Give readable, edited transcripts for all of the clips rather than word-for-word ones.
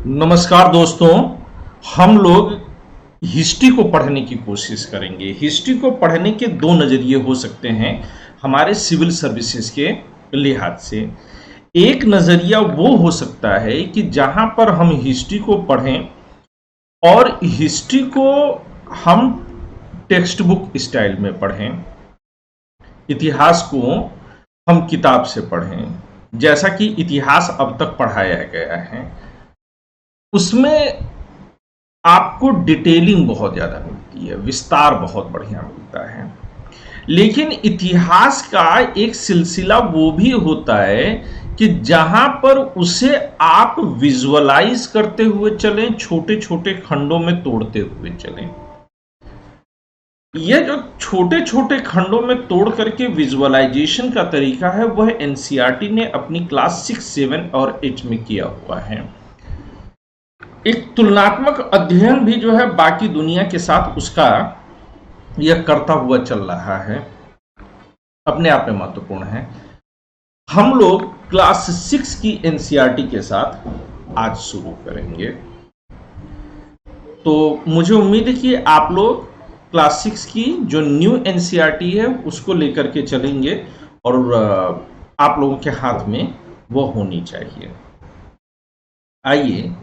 नमस्कार दोस्तों। हम लोग हिस्ट्री को पढ़ने की कोशिश करेंगे। हिस्ट्री को पढ़ने के दो नज़रिए हो सकते हैं हमारे सिविल सर्विसेज के लिहाज से। एक नज़रिया वो हो सकता है कि जहां पर हम हिस्ट्री को पढ़ें और हिस्ट्री को हम टेक्स्ट बुक स्टाइल में पढ़ें, इतिहास को हम किताब से पढ़ें जैसा कि इतिहास अब तक पढ़ाया गया है। उसमें आपको डिटेलिंग बहुत ज़्यादा मिलती है, विस्तार बहुत बढ़िया मिलता है। लेकिन इतिहास का एक सिलसिला वो भी होता है कि जहां पर उसे आप विजुअलाइज करते हुए चलें, छोटे छोटे खंडों में तोड़ते हुए चलें। यह जो छोटे छोटे खंडों में तोड़ करके विजुअलाइजेशन का तरीका है वह एनसीईआरटी ने अपनी क्लास 6, 7 और 8 में किया हुआ है। एक तुलनात्मक अध्ययन भी जो है बाकी दुनिया के साथ उसका यह करता हुआ चल रहा है, अपने आप में महत्वपूर्ण है। हम लोग क्लास 6 की एनसीईआरटी के साथ आज शुरू करेंगे। तो मुझे उम्मीद है कि आप लोग क्लास 6 की जो न्यू एनसीईआरटी है उसको लेकर के चलेंगे और आप लोगों के हाथ में वो होनी चाहिए। आइए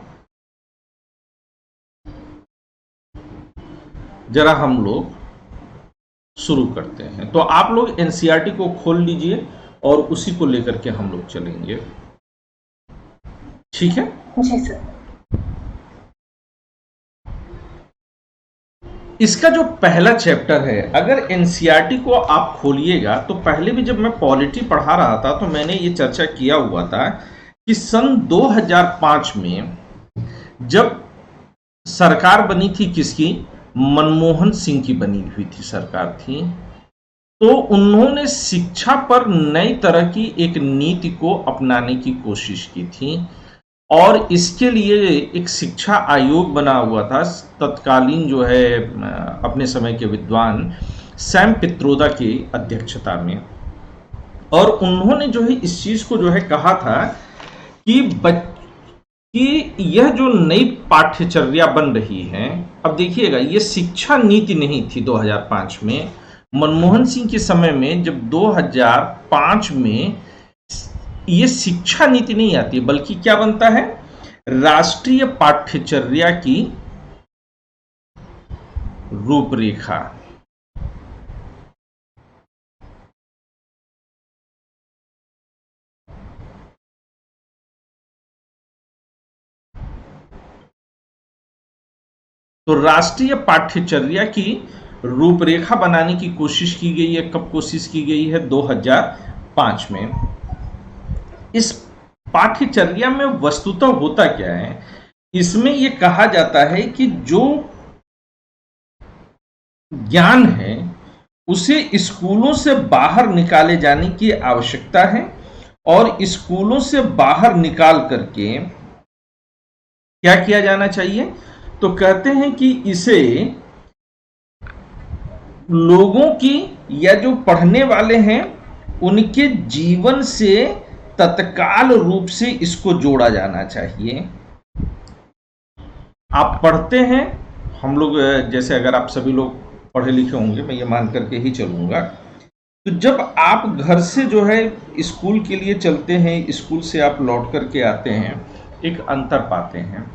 जरा हम लोग शुरू करते हैं। तो आप लोग एनसीईआरटी को खोल लीजिए और उसी को लेकर के हम लोग चलेंगे, ठीक है? जी सर। इसका जो पहला चैप्टर है, अगर एनसीईआरटी को आप खोलिएगा तो पहले भी जब मैं पॉलिटी पढ़ा रहा था तो मैंने ये चर्चा किया हुआ था कि सन 2005 में जब सरकार बनी थी, किसकी? मनमोहन सिंह की बनी हुई थी सरकार थी, तो उन्होंने शिक्षा पर नई तरह की एक नीति को अपनाने की कोशिश की थी और इसके लिए एक शिक्षा आयोग बना हुआ था। तत्कालीन जो है अपने समय के विद्वान सैम पित्रोदा की अध्यक्षता में, और उन्होंने जो है इस चीज को जो है कहा था कि यह जो नई पाठ्यचर्या बन रही है, अब देखिएगा ये शिक्षा नीति नहीं थी 2005 में। मनमोहन सिंह के समय में जब 2005 में ये शिक्षा नीति नहीं आती बल्कि क्या बनता है? राष्ट्रीय पाठ्यचर्या की रूपरेखा। तो राष्ट्रीय पाठ्यचर्या की रूपरेखा बनाने की कोशिश की गई है। कब कोशिश की गई है? 2005 में। इस पाठ्यचर्या में वस्तुतः होता क्या है? इसमें यह कहा जाता है कि जो ज्ञान है उसे स्कूलों से बाहर निकाले जाने की आवश्यकता है और स्कूलों से बाहर निकाल करके क्या किया जाना चाहिए? तो कहते हैं कि इसे लोगों की या जो पढ़ने वाले हैं उनके जीवन से तत्काल रूप से इसको जोड़ा जाना चाहिए। आप पढ़ते हैं, हम लोग जैसे अगर आप सभी लोग पढ़े लिखे होंगे, मैं ये मान करके ही चलूंगा, तो जब आप घर से जो है स्कूल के लिए चलते हैं, स्कूल से आप लौट करके आते हैं, एक अंतर पाते हैं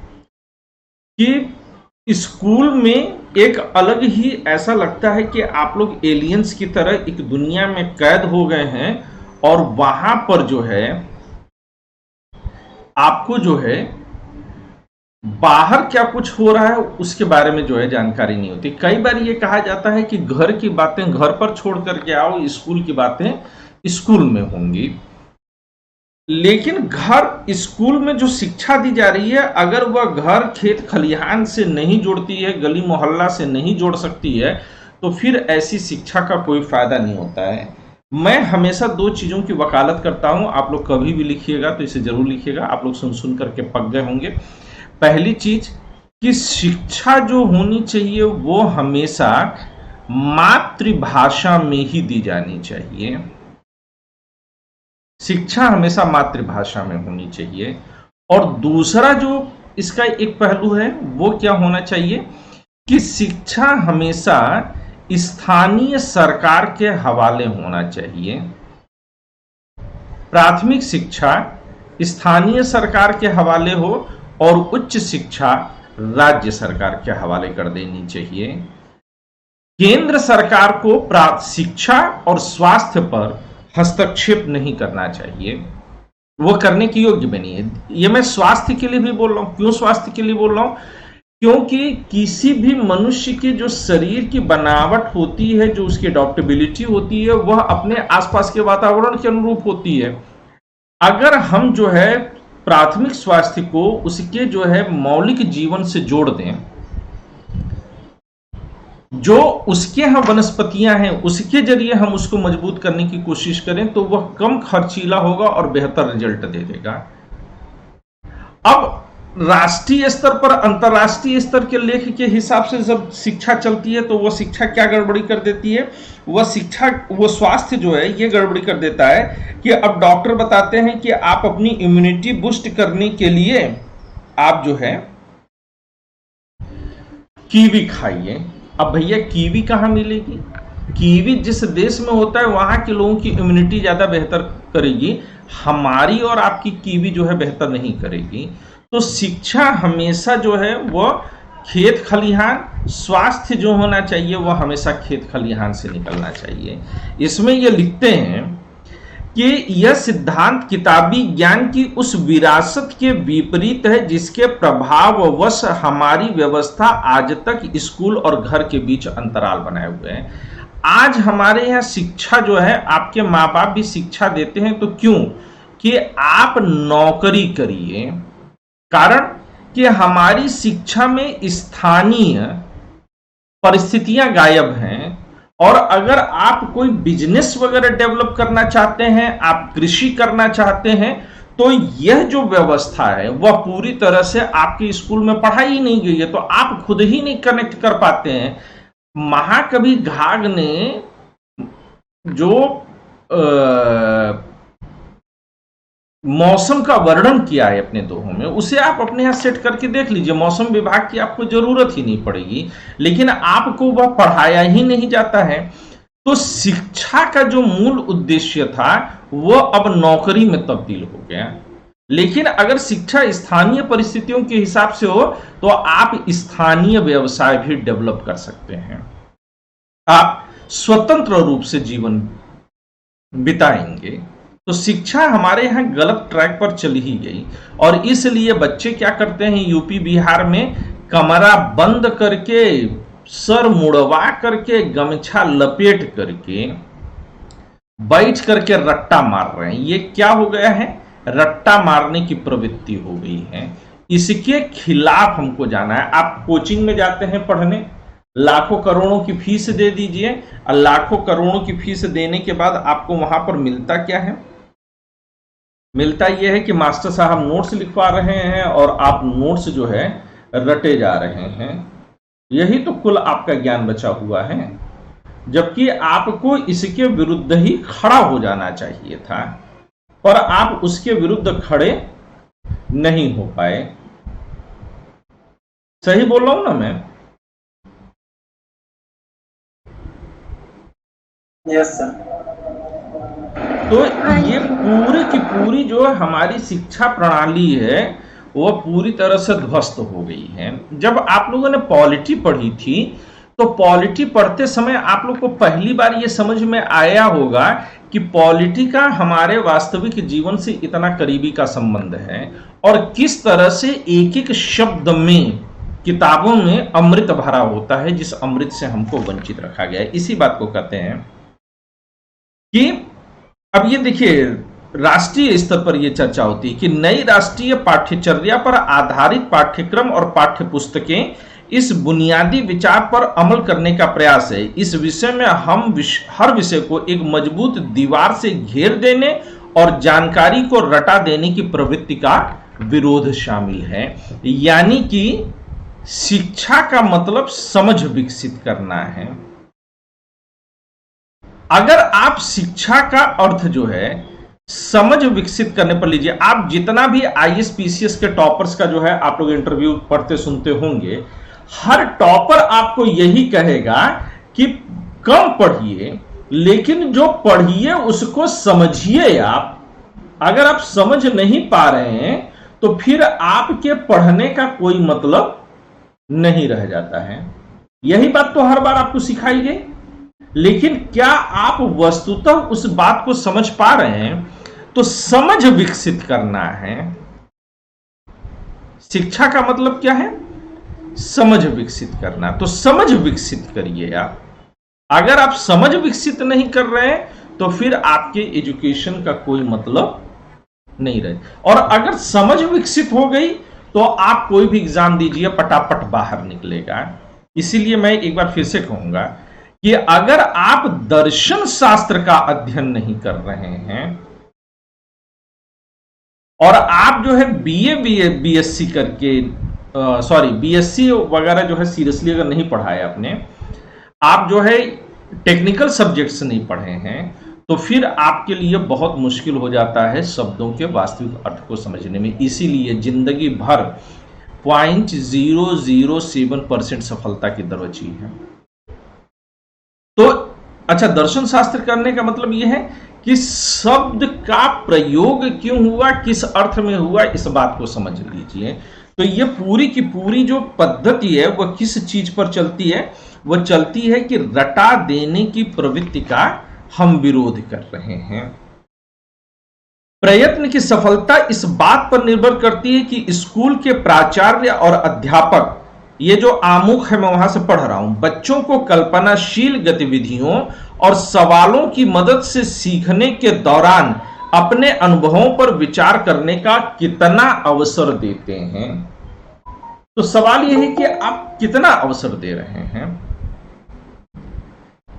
कि स्कूल में एक अलग ही ऐसा लगता है कि आप लोग एलियंस की तरह एक दुनिया में कैद हो गए हैं और वहां पर जो है आपको जो है बाहर क्या कुछ हो रहा है उसके बारे में जो है जानकारी नहीं होती। कई बार ये कहा जाता है कि घर की बातें घर पर छोड़ करके आओ, स्कूल की बातें स्कूल में होंगी। लेकिन घर स्कूल में जो शिक्षा दी जा रही है, अगर वह घर खेत खलिहान से नहीं जोड़ती है, गली मोहल्ला से नहीं जोड़ सकती है, तो फिर ऐसी शिक्षा का कोई फायदा नहीं होता है। मैं हमेशा दो चीजों की वकालत करता हूं, आप लोग कभी भी लिखिएगा तो इसे जरूर लिखिएगा, आप लोग सुन सुन करके पक गए होंगे। पहली चीज कि शिक्षा जो होनी चाहिए वो हमेशा मातृभाषा में ही दी जानी चाहिए। शिक्षा हमेशा मातृभाषा में होनी चाहिए। और दूसरा जो इसका एक पहलू है, वो क्या होना चाहिए कि शिक्षा हमेशा स्थानीय सरकार के हवाले होना चाहिए। प्राथमिक शिक्षा स्थानीय सरकार के हवाले हो और उच्च शिक्षा राज्य सरकार के हवाले कर देनी चाहिए। केंद्र सरकार को शिक्षा और स्वास्थ्य पर हस्तक्षेप नहीं करना चाहिए, वो करने की योग्य भी नहीं है। ये मैं स्वास्थ्य के लिए भी बोल रहा हूं। क्यों स्वास्थ्य के लिए बोल रहा हूं? क्योंकि किसी भी मनुष्य की जो शरीर की बनावट होती है, जो उसकी अडॉप्टेबिलिटी होती है, वह अपने आसपास के वातावरण के अनुरूप होती है। अगर हम जो है प्राथमिक स्वास्थ्य को उसके जो है मौलिक जीवन से जोड़ दें, जो उसके यहाँ वनस्पतियां हैं उसके जरिए हम उसको मजबूत करने की कोशिश करें, तो वह कम खर्चीला होगा और बेहतर रिजल्ट दे देगा। अब राष्ट्रीय स्तर पर अंतर्राष्ट्रीय स्तर के लेख के हिसाब से जब शिक्षा चलती है, तो वह शिक्षा क्या गड़बड़ी कर देती है? वो स्वास्थ्य जो है ये गड़बड़ी कर देता है कि अब डॉक्टर बताते हैं कि आप अपनी इम्यूनिटी बूस्ट करने के लिए आप जो है कीवी खाइए। अब भैया कीवी कहाँ मिलेगी? कीवी जिस देश में होता है वहां के लोगों की इम्यूनिटी ज्यादा बेहतर करेगी, हमारी और आपकी कीवी जो है बेहतर नहीं करेगी। तो शिक्षा हमेशा जो है वह खेत खलिहान, स्वास्थ्य जो होना चाहिए वह हमेशा खेत खलिहान से निकलना चाहिए। इसमें यह लिखते हैं कि यह सिद्धांत किताबी ज्ञान की उस विरासत के विपरीत है जिसके प्रभाववश हमारी व्यवस्था आज तक स्कूल और घर के बीच अंतराल बनाए हुए है। आज हमारे यहाँ शिक्षा जो है, आपके माँ बाप भी शिक्षा देते हैं, तो क्यों? कि आप नौकरी करिए। कारण कि हमारी शिक्षा में स्थानीय परिस्थितियां गायब हैं, और अगर आप कोई बिजनेस वगैरह डेवलप करना चाहते हैं, आप कृषि करना चाहते हैं, तो यह जो व्यवस्था है वह पूरी तरह से आपके स्कूल में पढ़ाई ही नहीं गई है, तो आप खुद ही नहीं कनेक्ट कर पाते हैं। महाकवि घाघ ने जो मौसम का वर्णन किया है अपने दोहों में, उसे आप अपने यहां सेट करके देख लीजिए। मौसम विभाग की आपको जरूरत ही नहीं पड़ेगी, लेकिन आपको वह पढ़ाया ही नहीं जाता है। तो शिक्षा का जो मूल उद्देश्य था वह अब नौकरी में तब्दील हो गया। लेकिन अगर शिक्षा स्थानीय परिस्थितियों के हिसाब से हो, तो आप स्थानीय व्यवसाय भी डेवलप कर सकते हैं, आप स्वतंत्र रूप से जीवन बिताएंगे। तो शिक्षा हमारे यहाँ गलत ट्रैक पर चली ही गई, और इसलिए बच्चे क्या करते हैं, यूपी बिहार में कमरा बंद करके, सर मुड़वा करके, गमछा लपेट करके बैठ करके रट्टा मार रहे हैं। ये क्या हो गया है? रट्टा मारने की प्रवृत्ति हो गई है। इसके खिलाफ हमको जाना है। आप कोचिंग में जाते हैं पढ़ने, लाखों करोड़ों की फीस दे दीजिए, और लाखों करोड़ों की फीस देने के बाद आपको वहां पर मिलता क्या है? मिलता यह है कि मास्टर साहब नोट्स लिखवा रहे हैं और आप नोट्स जो है रटे जा रहे हैं। यही तो कुल आपका ज्ञान बचा हुआ है, जबकि आपको इसके विरुद्ध ही खड़ा हो जाना चाहिए था, पर आप उसके विरुद्ध खड़े नहीं हो पाए। सही बोल रहा हूं ना मैं? Yes sir. तो ये पूरी की पूरी जो हमारी शिक्षा प्रणाली है वह पूरी तरह से ध्वस्त हो गई है। जब आप लोगों ने पॉलिटी पढ़ी थी, तो पॉलिटी पढ़ते समय आप लोग को पहली बार ये समझ में आया होगा कि पॉलिटी का हमारे वास्तविक जीवन से इतना करीबी का संबंध है, और किस तरह से एक एक शब्द में किताबों में अमृत भरा होता है, जिस अमृत से हमको वंचित रखा गया है। इसी बात को कहते हैं कि अब ये देखिए, राष्ट्रीय स्तर पर यह चर्चा होती है कि नई राष्ट्रीय पाठ्यचर्या पर आधारित पाठ्यक्रम और पाठ्यपुस्तकें इस बुनियादी विचार पर अमल करने का प्रयास है। इस विषय में हम हर विषय को एक मजबूत दीवार से घेर देने और जानकारी को रटा देने की प्रवृत्ति का विरोध शामिल है। यानी कि शिक्षा का मतलब समझ विकसित करना है। अगर आप शिक्षा का अर्थ जो है समझ विकसित करने पर लीजिए। आप जितना भी आईएएस पीसीएस के टॉपर्स का जो है आप लोग इंटरव्यू पढ़ते सुनते होंगे, हर टॉपर आपको यही कहेगा कि कम पढ़िए, लेकिन जो पढ़िए उसको समझिए। आप अगर आप समझ नहीं पा रहे हैं तो फिर आपके पढ़ने का कोई मतलब नहीं रह जाता है। यही बात तो हर बार आपको सिखाई गई, लेकिन क्या आप वस्तुतः उस बात को समझ पा रहे हैं? तो समझ विकसित करना है। शिक्षा का मतलब क्या है? समझ विकसित करना। तो समझ विकसित करिए आप। अगर आप समझ विकसित नहीं कर रहे हैं तो फिर आपके एजुकेशन का कोई मतलब नहीं रहे। और अगर समझ विकसित हो गई तो आप कोई भी एग्जाम दीजिए, पटापट बाहर निकलेगा। इसीलिए मैं एक बार फिर से कहूंगा कि अगर आप दर्शन शास्त्र का अध्ययन नहीं कर रहे हैं और आप जो है बीएससी करके बीएससी वगैरह जो है सीरियसली अगर नहीं पढ़ा है आपने, आप जो है टेक्निकल सब्जेक्ट्स नहीं पढ़े हैं, तो फिर आपके लिए बहुत मुश्किल हो जाता है शब्दों के वास्तविक अर्थ को समझने में। इसीलिए जिंदगी भर 0.007% सफलता की दर बची है। तो अच्छा, दर्शन शास्त्र करने का मतलब यह है कि शब्द का प्रयोग क्यों हुआ, किस अर्थ में हुआ, इस बात को समझ लीजिए। तो ये पूरी की पूरी जो पद्धति है वह किस चीज पर चलती है? वह चलती है कि रटा देने की प्रवृत्ति का हम विरोध कर रहे हैं। प्रयत्न की सफलता इस बात पर निर्भर करती है कि स्कूल के प्राचार्य और अध्यापक, ये जो आमुख है मैं वहां से पढ़ रहा हूं, बच्चों को कल्पनाशील गतिविधियों और सवालों की मदद से सीखने के दौरान अपने अनुभवों पर विचार करने का कितना अवसर देते हैं। तो सवाल यह है कि आप कितना अवसर दे रहे हैं।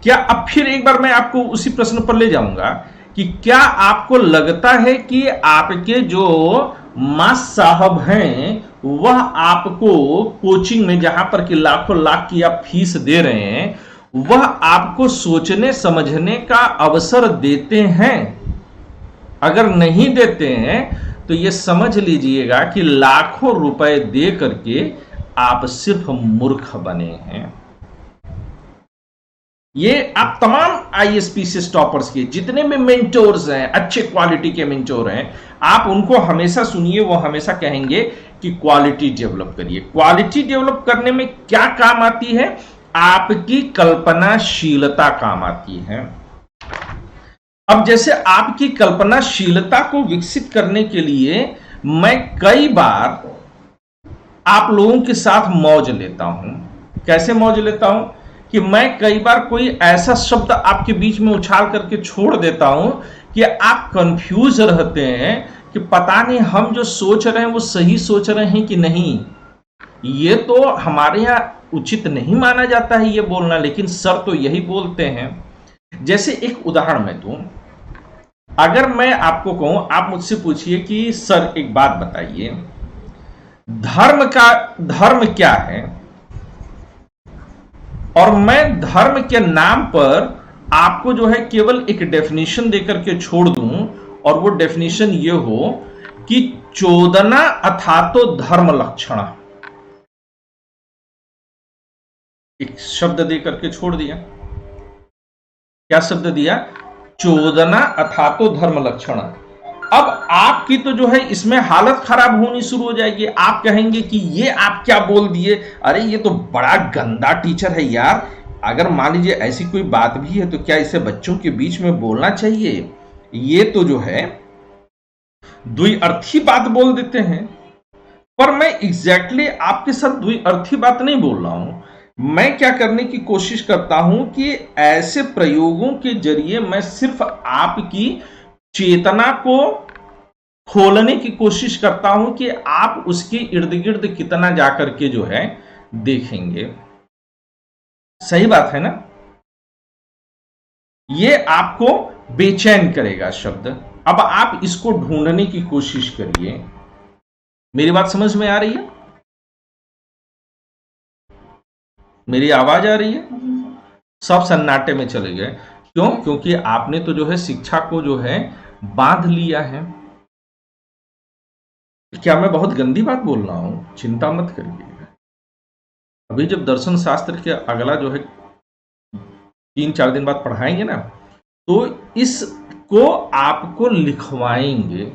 क्या अब फिर एक बार मैं आपको उसी प्रश्न पर ले जाऊंगा कि क्या आपको लगता है कि आपके जो मास साहब हैं वह आपको कोचिंग में, जहां पर कि लाखों लाख की आप फीस दे रहे हैं, वह आपको सोचने समझने का अवसर देते हैं? अगर नहीं देते हैं तो यह समझ लीजिएगा कि लाखों रुपए दे करके आप सिर्फ मूर्ख बने हैं। ये आप तमाम आईएएस टॉपर्स के जितने भी मेंटोर्स हैं, अच्छे क्वालिटी के मेंटोर हैं, आप उनको हमेशा सुनिए। वो हमेशा कहेंगे कि क्वालिटी डेवलप करिए। क्वालिटी डेवलप करने में क्या काम आती है? आपकी कल्पनाशीलता काम आती है। अब जैसे आपकी कल्पनाशीलता को विकसित करने के लिए मैं कई बार आप लोगों के साथ मौज लेता हूं। कैसे मौज लेता हूं? कि मैं कई बार कोई ऐसा शब्द आपके बीच में उछाल करके छोड़ देता हूं कि आप कंफ्यूज रहते हैं कि पता नहीं हम जो सोच रहे हैं वो सही सोच रहे हैं कि नहीं। ये तो हमारे यहां उचित नहीं माना जाता है ये बोलना, लेकिन सर तो यही बोलते हैं। जैसे एक उदाहरण मैं दूं, अगर मैं आपको कहूं, आप मुझसे पूछिए कि सर एक बात बताइए, धर्म क्या है, और मैं धर्म के नाम पर आपको जो है केवल एक डेफिनेशन देकर के छोड़ दूं, और वो डेफिनेशन ये हो कि चोदना अथातो धर्म लक्षण, एक शब्द देकर के छोड़ दिया। क्या शब्द दिया? चोदना अथातो धर्म लक्षण। अब आपकी तो जो है इसमें हालत खराब होनी शुरू हो जाएगी। आप कहेंगे कि ये आप क्या बोल दिए, अरे ये तो बड़ा गंदा टीचर है यार। अगर मान लीजिए ऐसी कोई बात भी है तो क्या इसे बच्चों के बीच में बोलना चाहिए? ये तो जो है द्विअर्थी बात बोल देते हैं। पर मैं एग्जैक्टली आपके साथ द्विअर्थी बात नहीं बोल रहा हूं। मैं क्या करने की कोशिश करता हूं कि ऐसे प्रयोगों के जरिए मैं सिर्फ आपकी चेतना को खोलने की कोशिश करता हूं कि आप उसके इर्द गिर्द कितना जाकर के जो है देखेंगे। सही बात है ना? ये आपको बेचैन करेगा शब्द। अब आप इसको ढूंढने की कोशिश करिए। मेरी बात समझ में आ रही है? मेरी आवाज आ रही है? सब सन्नाटे में चले गए। क्यों? क्योंकि आपने तो जो है शिक्षा को जो है बांध लिया है। क्या मैं बहुत गंदी बात बोल रहा हूं? चिंता मत करिए। अभी जब दर्शन शास्त्र के अगला जो है 3-4 दिन बाद पढ़ाएंगे ना, तो इसको आपको लिखवाएंगे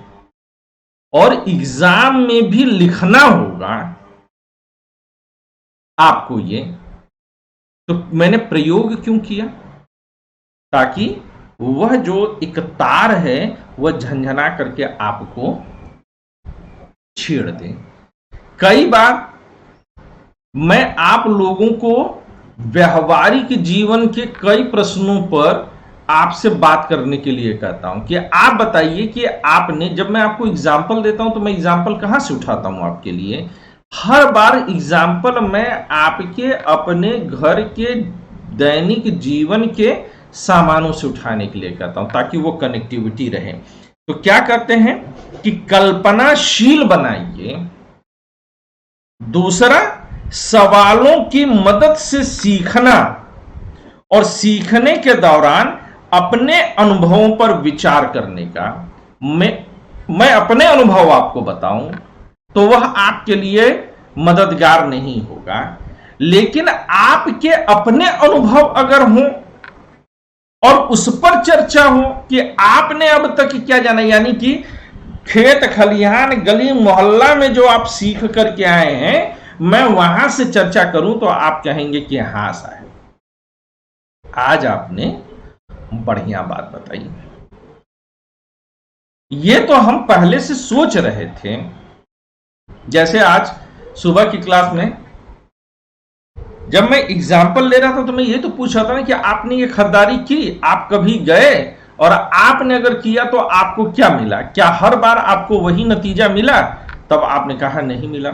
और एग्जाम में भी लिखना होगा आपको ये। तो मैंने प्रयोग क्यों किया? ताकि वह जो एक तार है वह झंझना करके आपको छेड़ दे। कई बार मैं आप लोगों को व्यवहारिक जीवन के कई प्रश्नों पर आपसे बात करने के लिए कहता हूं कि आप बताइए कि आपने, जब मैं आपको एग्जाम्पल देता हूं तो मैं एग्जाम्पल कहां से उठाता हूं आपके लिए? हर बार एग्जाम्पल मैं आपके अपने घर के दैनिक जीवन के सामानों से उठाने के लिए कहता हूं ताकि वो कनेक्टिविटी रहे। तो क्या करते हैं कि कल्पनाशील बनाइए। दूसरा, सवालों की मदद से सीखना और सीखने के दौरान अपने अनुभवों पर विचार करने का। मैं अपने अनुभव आपको बताऊं तो वह आपके लिए मददगार नहीं होगा, लेकिन आपके अपने अनुभव अगर हों और उस पर चर्चा हो कि आपने अब तक क्या जाना, यानी कि खेत खलिहान गली मोहल्ला में जो आप सीख करके आए हैं, मैं वहां से चर्चा करूं तो आप कहेंगे कि हां साहब, आज आपने बढ़िया बात बताई। ये तो हम पहले से सोच रहे थे। जैसे आज सुबह की क्लास में जब मैं एग्जाम्पल ले रहा था तो मैं ये तो पूछ रहा था ना कि आपने ये खरीदारी की, आप कभी गए और आपने अगर किया तो आपको क्या मिला? क्या हर बार आपको वही नतीजा मिला? तब आपने कहा नहीं मिला।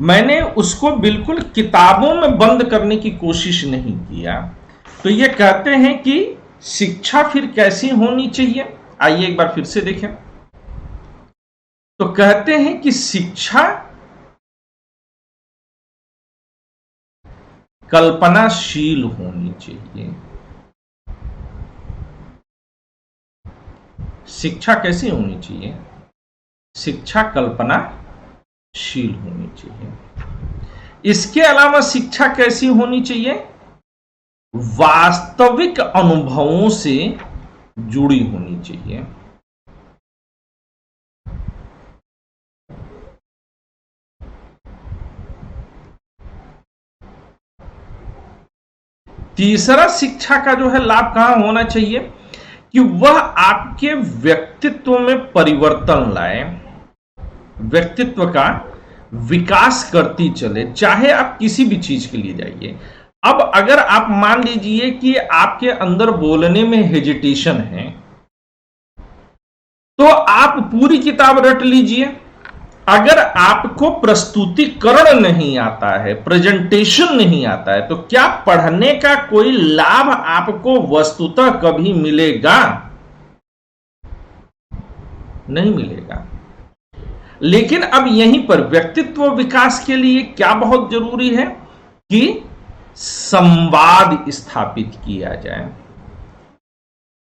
मैंने उसको बिल्कुल किताबों में बंद करने की कोशिश नहीं किया। तो ये कहते हैं कि शिक्षा फिर कैसी होनी चाहिए? आइए एक बार फिर से देखें। तो कहते हैं कि शिक्षा कल्पनाशील होनी चाहिए। शिक्षा कैसी होनी चाहिए? शिक्षा कल्पनाशील होनी चाहिए। इसके अलावा शिक्षा कैसी होनी चाहिए? वास्तविक अनुभवों से जुड़ी होनी चाहिए। तीसरा शिक्षा का जो है लाभ कहां होना चाहिए कि वह आपके व्यक्तित्व में परिवर्तन लाए, व्यक्तित्व का विकास करती चले, चाहे आप किसी भी चीज के लिए जाइए। अब अगर आप मान लीजिए कि आपके अंदर बोलने में हेजिटेशन है, तो आप पूरी किताब रट लीजिए। अगर आपको प्रस्तुतिकरण नहीं आता है, प्रेजेंटेशन नहीं आता है, तो क्या पढ़ने का कोई लाभ आपको वस्तुतः कभी मिलेगा? नहीं मिलेगा। लेकिन अब यहीं पर व्यक्तित्व विकास के लिए क्या बहुत जरूरी है कि संवाद स्थापित किया जाए।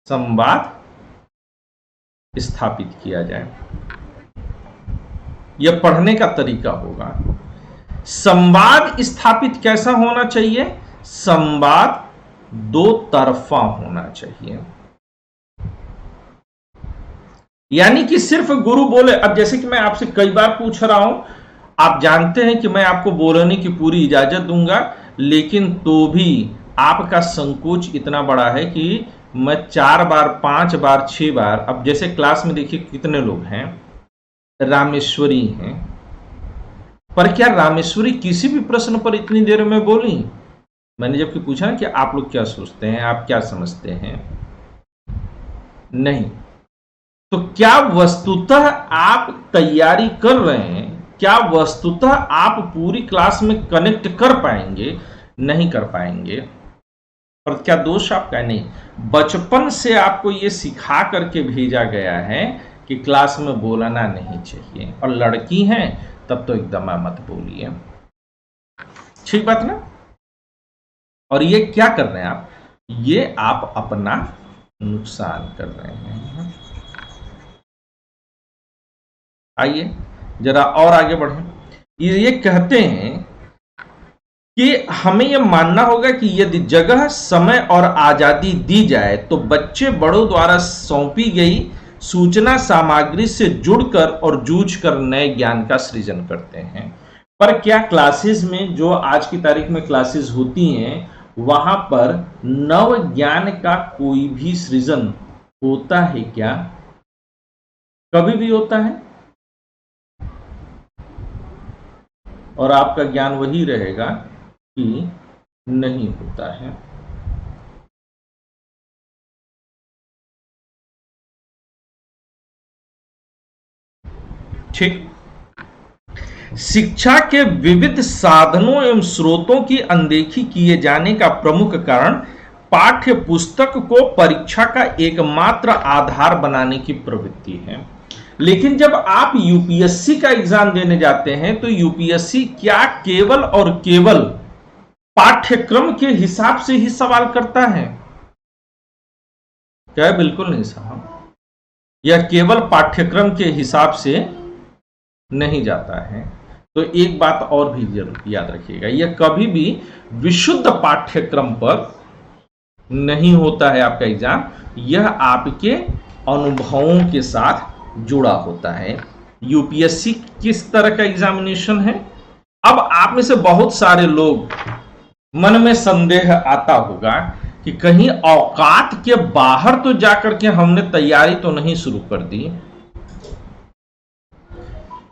संवाद स्थापित किया जाए, यह पढ़ने का तरीका होगा। संवाद स्थापित कैसा होना चाहिए? संवाद दो तरफा होना चाहिए। यानी कि सिर्फ गुरु बोले। अब जैसे कि मैं आपसे कई बार पूछ रहा हूं, आप जानते हैं कि मैं आपको बोलने की पूरी इजाजत दूंगा, लेकिन तो भी आपका संकोच इतना बड़ा है कि मैं 4 बार 5 बार 6 बार, अब जैसे क्लास में देखिए कितने लोग हैं, रामेश्वरी हैं, पर क्या रामेश्वरी किसी भी प्रश्न पर इतनी देर में बोली? मैंने जबकि पूछा ना कि आप लोग क्या सोचते हैं, आप क्या समझते हैं, नहीं। तो क्या वस्तुतः आप तैयारी कर रहे हैं? क्या वस्तुतः आप पूरी क्लास में कनेक्ट कर पाएंगे? नहीं कर पाएंगे। और क्या दोष आपका? नहीं। बचपन से आपको यह सिखा करके भेजा गया है कि क्लास में बोलना नहीं चाहिए, और लड़की हैं तब तो एकदम मत बोलिए। ठीक बात ना? और ये क्या कर रहे हैं आप? ये आप अपना नुकसान कर रहे हैं। आइए जरा और आगे बढ़ें। ये कहते हैं कि हमें यह मानना होगा कि यदि जगह, समय और आजादी दी जाए तो बच्चे बड़ों द्वारा सौंपी गई सूचना सामग्री से जुड़कर और जूझकर नए ज्ञान का सृजन करते हैं। पर क्या क्लासेस में, जो आज की तारीख में क्लासेस होती हैं, वहां पर नव ज्ञान का कोई भी सृजन होता है क्या? कभी भी होता है? और आपका ज्ञान वही रहेगा कि नहीं होता है। ठीक। शिक्षा के विविध साधनों एवं स्रोतों की अनदेखी किए जाने का प्रमुख कारण पाठ्य पुस्तक को परीक्षा का एकमात्र आधार बनाने की प्रवृत्ति है। लेकिन जब आप यूपीएससी का एग्जाम देने जाते हैं तो यूपीएससी क्या केवल और केवल पाठ्यक्रम के हिसाब से ही सवाल करता है क्या? बिल्कुल नहीं साहब, यह केवल पाठ्यक्रम के हिसाब से नहीं जाता है। तो एक बात और भी जरूर याद रखिएगा, यह कभी भी विशुद्ध पाठ्यक्रम पर नहीं होता है आपका एग्जाम, यह आपके अनुभवों के साथ जुड़ा होता है। यूपीएससी किस तरह का एग्जामिनेशन है? अब आप में से बहुत सारे लोग मन में संदेह आता होगा कि कहीं औकात के बाहर तो जाकर के हमने तैयारी तो नहीं शुरू कर दी।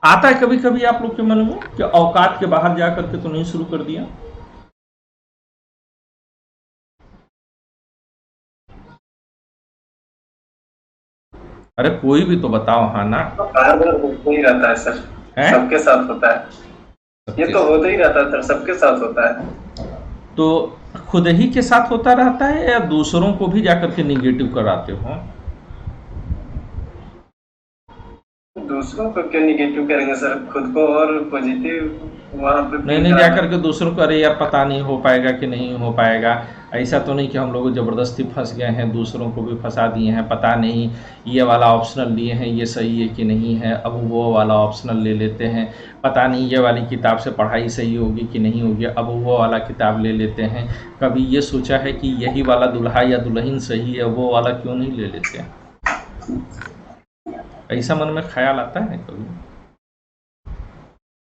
आता है कभी कभी आप लोग के मन में कि औकात के बाहर जाकर के तो नहीं शुरू कर दिया? अरे कोई भी तो बताओ। हाँ ना, बार बार होता ही रहता है सर, सबके साथ होता है। ये तो होता ही रहता है सर, सबके साथ होता है। तो खुद ही के साथ होता रहता है या दूसरों को भी जाकर के निगेटिव कराते हो? दूसरों को क्यों निगेटिव करेंगे सर, खुद को और पॉजिटिव वहां पे नहीं जाकर के दूसरों को, अरे यार पता नहीं हो पाएगा कि नहीं हो पाएगा। ऐसा तो नहीं कि हम लोग जबरदस्ती फंस गए हैं, दूसरों को भी फंसा दिए हैं, पता नहीं ये वाला ऑप्शनल लिए हैं, ये सही है कि नहीं है, अब वो वाला ऑप्शनल ले लेते हैं, पता नहीं ये वाली किताब से पढ़ाई सही होगी कि नहीं होगी, अब वो वाला किताब ले लेते हैं। कभी ये सोचा है कि यही वाला दूल्हा या दुल्हन सही है, वो वाला क्यों नहीं ले लेते हैं? ऐसा मन में ख्याल आता है कभी?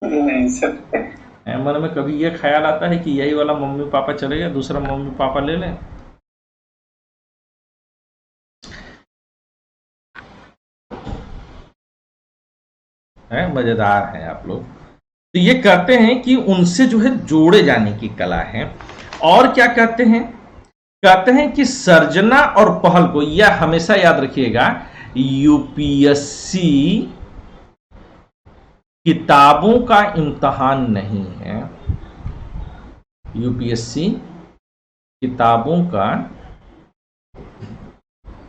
नहीं सर, मन में कभी ये ख्याल आता है कि यही वाला मम्मी पापा चलेगा, दूसरा मम्मी पापा ले लें? मजेदार है आप लोग। तो ये कहते हैं कि उनसे जो है जोड़े जाने की कला है। और क्या कहते हैं? कहते हैं कि सर्जना और पहल को, यह हमेशा याद रखिएगा, यूपीएससी किताबों का इम्तहान नहीं है। यूपीएससी किताबों का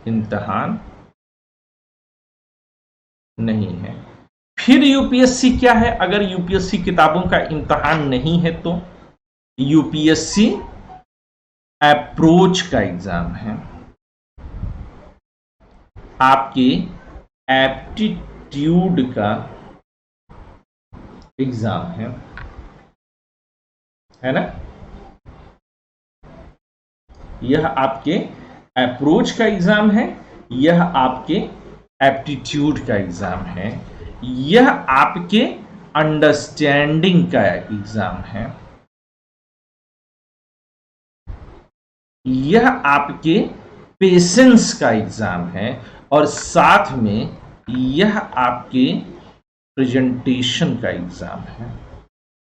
इम्तहान नहीं है। फिर यूपीएससी क्या है? अगर यूपीएससी किताबों का इम्तहान नहीं है तो यूपीएससी अप्रोच का एग्जाम है, आपके एप्टीट्यूड का एग्जाम है ना? यह आपके अप्रोच का एग्जाम है, यह आपके एप्टीट्यूड का एग्जाम है, यह आपके अंडरस्टैंडिंग का एग्जाम है, यह आपके पेशेंस का एग्जाम है, और साथ में यह आपके प्रेजेंटेशन का एग्जाम है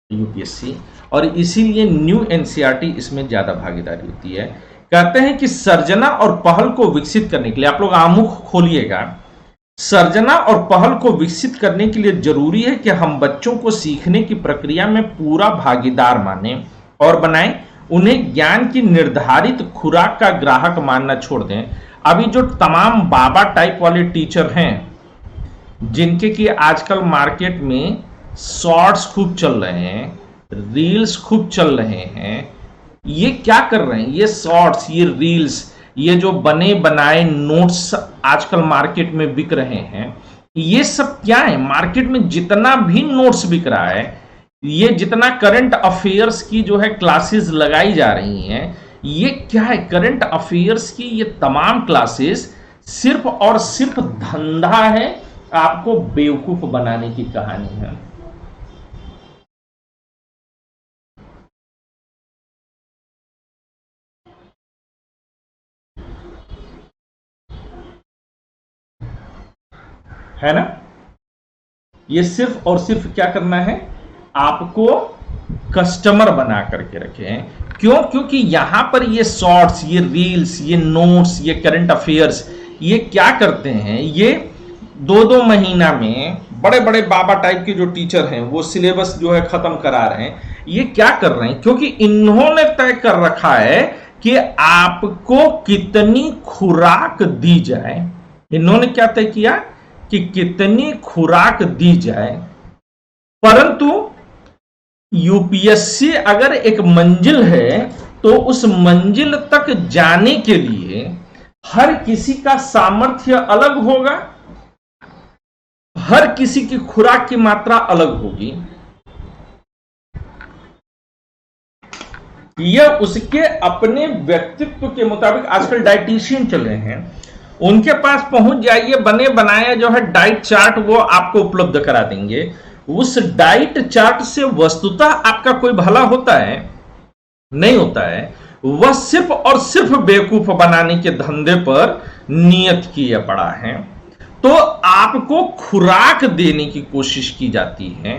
यूपीएससी। और इसीलिए न्यू एनसीईआरटी इसमें ज्यादा भागीदारी होती है। कहते हैं कि सर्जना और पहल को विकसित करने के लिए, आप लोग आमुख खोलिएगा, सर्जना और पहल को विकसित करने के लिए जरूरी है कि हम बच्चों को सीखने की प्रक्रिया में पूरा भागीदार माने और बनाएं, उन्हें ज्ञान की निर्धारित खुराक का ग्राहक मानना छोड़ दें। अभी जो तमाम बाबा टाइप वाले टीचर हैं, जिनके कि आजकल मार्केट में शॉर्ट्स खूब चल रहे हैं, रील्स खूब चल रहे हैं, ये क्या कर रहे हैं? ये शॉर्ट्स, ये रील्स, ये जो बने बनाए नोट्स आजकल मार्केट में बिक रहे हैं, ये सब क्या है? मार्केट में जितना भी नोट्स बिक रहा है, ये जितना करंट अफेयर्स की जो है क्लासेस लगाई जा रही हैं, ये क्या है? करंट अफेयर्स की ये तमाम क्लासेस सिर्फ और सिर्फ धंधा है, आपको बेवकूफ बनाने की कहानी है। है ना? ये सिर्फ और सिर्फ क्या करना है? आपको कस्टमर बना करके रखे हैं। क्यों? क्योंकि यहां पर ये शॉर्ट्स, ये रील्स, ये नोट्स, ये करंट अफेयर्स, ये क्या करते हैं? ये 2-2 महीना में बड़े बड़े बाबा टाइप के जो टीचर हैं वो सिलेबस जो है खत्म करा रहे हैं। ये क्या कर रहे हैं? क्योंकि इन्होंने तय कर रखा है कि आपको कितनी खुराक दी जाए। इन्होंने क्या तय किया कि कितनी खुराक दी जाए। परंतु यूपीएससी अगर एक मंजिल है तो उस मंजिल तक जाने के लिए हर किसी का सामर्थ्य अलग होगा, हर किसी की खुराक की मात्रा अलग होगी। यह उसके अपने व्यक्तित्व के मुताबिक, आजकल डाइटिशियन चल रहे हैं, उनके पास पहुंच जाइए, बने बनाया जो है डाइट चार्ट वो आपको उपलब्ध करा देंगे। उस डाइट चार्ट से वस्तुतः आपका कोई भला होता है? नहीं होता है। वह सिर्फ और सिर्फ बेवकूफ बनाने के धंधे पर नियत किया पड़ा है। तो आपको खुराक देने की कोशिश की जाती है।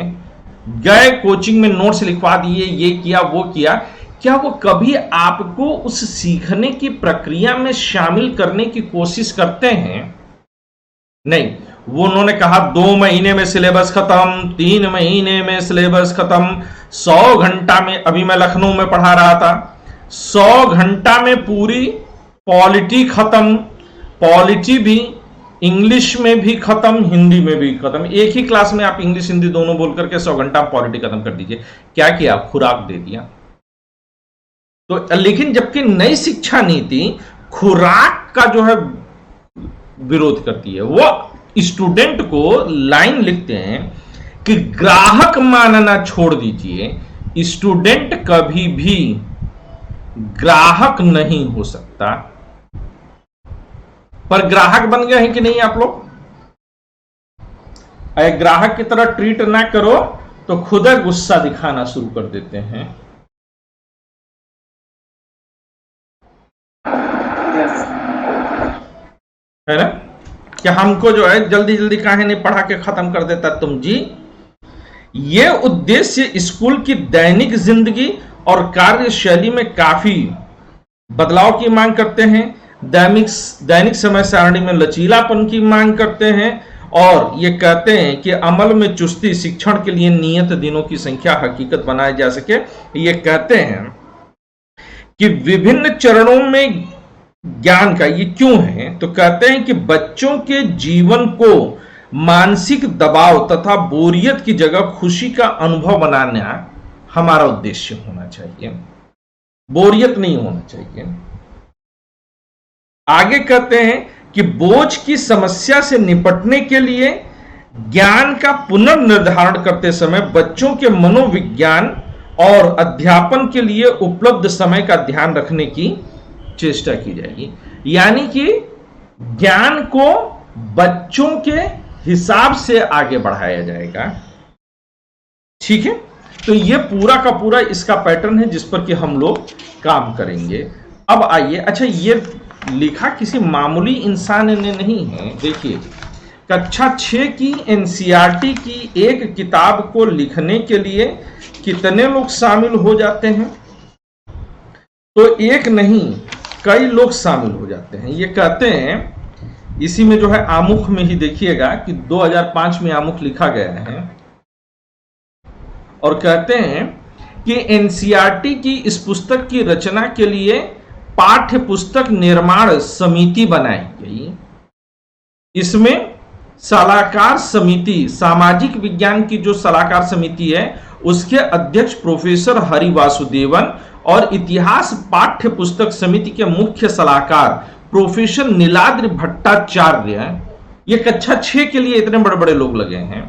गए कोचिंग में नोट्स लिखवा दिए, ये किया वो किया। क्या वो कभी आपको उस सीखने की प्रक्रिया में शामिल करने की कोशिश करते हैं? नहीं। वो उन्होंने कहा 2 महीने में सिलेबस खत्म, 3 महीने में सिलेबस खत्म, 100 घंटा में। अभी मैं लखनऊ में पढ़ा रहा था, 100 घंटा में पूरी पॉलिटी खत्म। पॉलिटी भी इंग्लिश में भी खत्म, हिंदी में भी खत्म। एक ही क्लास में आप इंग्लिश हिंदी दोनों बोल करके 100 घंटा पॉलिटी खत्म कर दीजिए। क्या किया? खुराक दे दिया। तो लेकिन जबकि नई शिक्षा नीति खुराक का जो है विरोध करती है। वो स्टूडेंट को लाइन लिखते हैं कि ग्राहक मानना छोड़ दीजिए, स्टूडेंट कभी भी ग्राहक नहीं हो सकता। पर ग्राहक बन गए हैं कि नहीं आप लोग? अगर ग्राहक की तरह ट्रीट ना करो तो खुद गुस्सा दिखाना शुरू कर देते हैं। है ना? कि हमको जो है जल्दी जल्दी काहे नहीं पढ़ा के खत्म कर देता तुम जी। ये उद्देश्य स्कूल की दैनिक जिंदगी और कार्यशैली में काफी बदलाव की मांग करते हैं। दैनिक समय सारणी में लचीलापन की मांग करते हैं और ये कहते हैं कि अमल में चुस्ती शिक्षण के लिए नियत दिनों की संख्या हकीकत बनाई जा सके। ये कहते हैं कि विभिन्न चरणों में ज्ञान का ये क्यों है? तो कहते हैं कि बच्चों के जीवन को मानसिक दबाव तथा बोरियत की जगह खुशी का अनुभव बनाना हमारा उद्देश्य होना चाहिए। बोरियत नहीं होना चाहिए। आगे कहते हैं कि बोझ की समस्या से निपटने के लिए ज्ञान का पुनर्निर्धारण करते समय बच्चों के मनोविज्ञान और अध्यापन के लिए उपलब्ध समय का ध्यान रखने की चेष्टा की जाएगी। यानी कि ज्ञान को बच्चों के हिसाब से आगे बढ़ाया जाएगा। ठीक है? तो ये पूरा का पूरा इसका पैटर्न है जिस पर कि हम लोग काम करेंगे। अब आइए, अच्छा ये लिखा किसी मामूली इंसान ने नहीं है। देखिए, कक्षा 6 की एनसीईआरटी की एक किताब को लिखने के लिए कितने लोग शामिल हो जाते हैं? तो एक नहीं, कई लोग शामिल हो जाते हैं। ये कहते हैं, इसी में जो है आमुख में ही देखिएगा कि 2005 में आमुख लिखा गया है और कहते हैं कि एनसीईआरटी की इस पुस्तक की रचना के लिए पाठ्य पुस्तक निर्माण समिति बनाई गई। इसमें सलाहकार समिति, सामाजिक विज्ञान की जो सलाहकार समिति है उसके अध्यक्ष प्रोफेसर हरि वासुदेवन और इतिहास पाठ्य पुस्तक समिति के मुख्य सलाहकार प्रोफेसर नीलाद्रि भट्टाचार्य ये कक्षा 6 के लिए इतने बड़े बड़े लोग लगे हैं,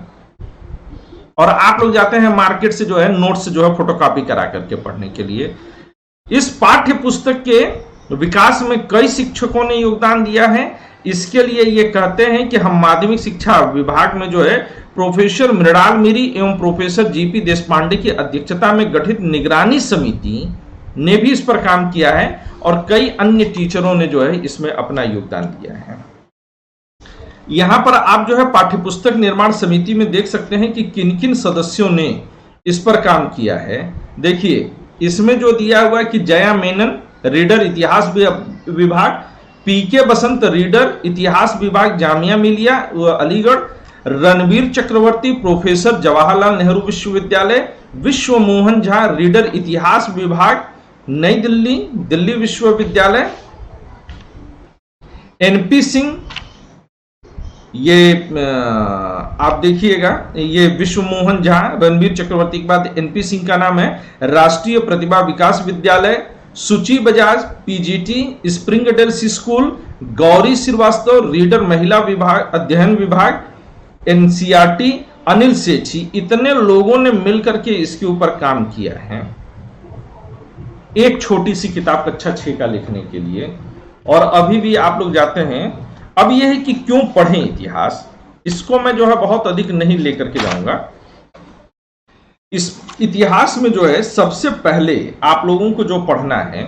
और आप लोग जाते हैं मार्केट से जो है नोट्स जो है फोटोकॉपी करा करके पढ़ने के लिए। इस पाठ्य पुस्तक के विकास में कई शिक्षकों ने योगदान दिया है। इसके लिए ये कहते हैं कि हम माध्यमिक शिक्षा विभाग में जो है प्रोफेसर मृणाल मीरी एवं प्रोफेसर जीपी देशपांडे की अध्यक्षता में गठित निगरानी समिति ने भी इस पर काम किया है, और कई अन्य टीचरों ने जो है इसमें अपना योगदान दिया है। यहां पर आप जो है पाठ्यपुस्तक निर्माण समिति में देख सकते हैं कि किन किन सदस्यों ने इस पर काम किया है। देखिए इसमें जो दिया हुआ है कि जया मेनन रीडर इतिहास विभाग, पीके बसंत रीडर इतिहास विभाग जामिया मिलिया अलीगढ़, रणवीर चक्रवर्ती प्रोफेसर जवाहरलाल नेहरू विश्वविद्यालय, विश्व मोहन झा रीडर इतिहास विभाग नई दिल्ली दिल्ली विश्वविद्यालय, एनपी सिंह, ये आप देखिएगा ये विश्व मोहन झा रणवीर चक्रवर्ती के बाद एनपी सिंह का नाम है, राष्ट्रीय प्रतिभा Vikas Vidyalaya, Suchi Bajaj PGT Springdale school, Gauri Srivastava reader महिला विभाग अध्ययन विभाग एनसीईआरटी, अनिल सेठी, इतने लोगों ने मिलकर के इसके ऊपर काम किया है एक छोटी सी किताब कक्षा 6 का लिखने के लिए। और अभी भी आप लोग जाते हैं, अब यह है कि क्यों पढ़ें इतिहास, इसको मैं जो है बहुत अधिक नहीं लेकर के जाऊंगा। इस इतिहास में जो है सबसे पहले आप लोगों को जो पढ़ना है